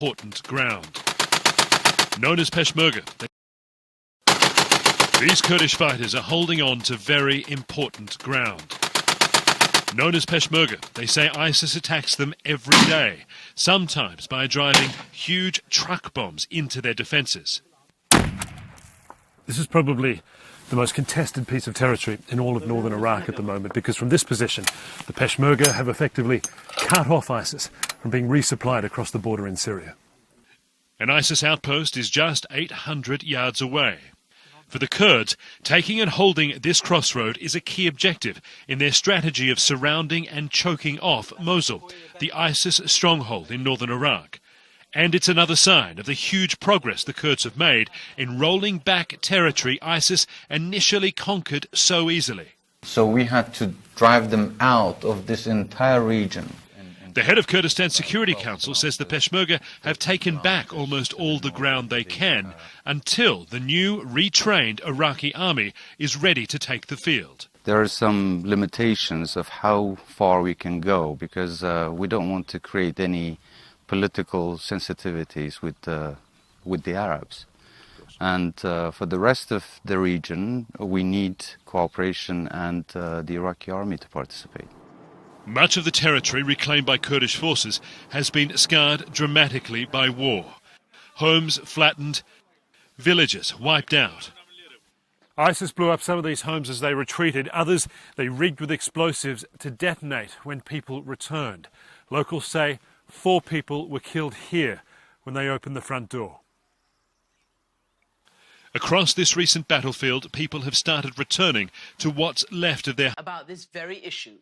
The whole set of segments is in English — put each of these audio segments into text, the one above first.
important ground. Known as Peshmerga, these Kurdish fighters are holding on to very important ground. Known as Peshmerga, they say ISIS attacks them every day, sometimes by driving huge truck bombs into their defences. This is probably the most contested piece of territory in all of northern Iraq at the moment, because from this position, the Peshmerga have effectively cut off ISIS from being resupplied across the border in Syria. An ISIS outpost is just 800 yards away. For the Kurds, taking and holding this crossroad is a key objective in their strategy of surrounding and choking off Mosul, the ISIS stronghold in northern Iraq. And it's another sign of the huge progress the Kurds have made in rolling back territory ISIS initially conquered so easily. So we had to drive them out of this entire region. The head of Kurdistan Security Council says the Peshmerga have taken back almost all the ground they can until the new retrained Iraqi army is ready to take the field. There are some limitations of how far we can go, because we don't want to create any political sensitivities with the Arabs. And for the rest of the region, we need cooperation and the Iraqi army to participate. Much of the territory reclaimed by Kurdish forces has been scarred dramatically by war. Homes flattened, villages wiped out. ISIS blew up some of these homes as they retreated. Others they rigged with explosives to detonate when people returned. Locals say 4 people were killed here when they opened the front door. Across this recent battlefield, people have started returning to what's left of their... About this very issue.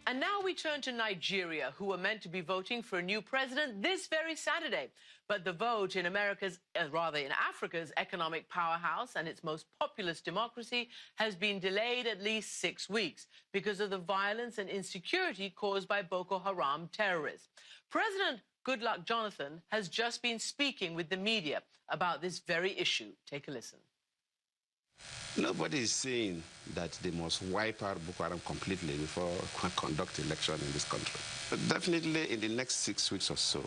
And now we turn to Nigeria, who are meant to be voting for a new president this very Saturday. But the vote in Africa's economic powerhouse and its most populous democracy has been delayed at least 6 weeks because of the violence and insecurity caused by Boko Haram terrorists. President Goodluck Jonathan has just been speaking with the media about this very issue. Take a listen. Nobody is saying that they must wipe out Boko Haram completely before we conduct election in this country. But definitely in the next 6 weeks or so,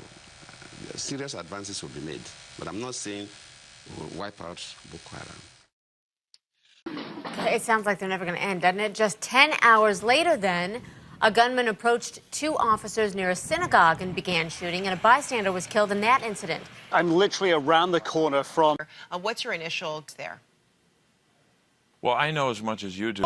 serious advances will be made. But I'm not saying we'll wipe out Boko Haram. It sounds like they're never going to end, doesn't it? Just 10 hours later then, a gunman approached 2 officers near a synagogue and began shooting, and a bystander was killed in that incident. I'm literally around the corner from... What's your initial there? Well, I know as much as you do.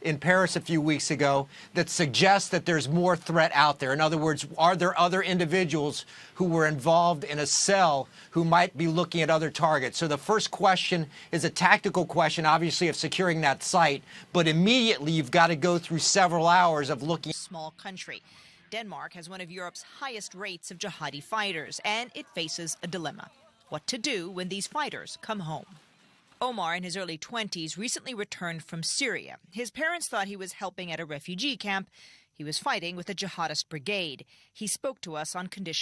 In Paris a few weeks ago that suggests that there's more threat out there. In other words, are there other individuals who were involved in a cell who might be looking at other targets? So the first question is a tactical question, obviously, of securing that site. But immediately you've got to go through several hours of looking. Small country. Denmark has one of Europe's highest rates of jihadi fighters, and it faces a dilemma. What to do when these fighters come home? Omar, in his early 20s, recently returned from Syria. His parents thought he was helping at a refugee camp. He was fighting with a jihadist brigade. He spoke to us on condition.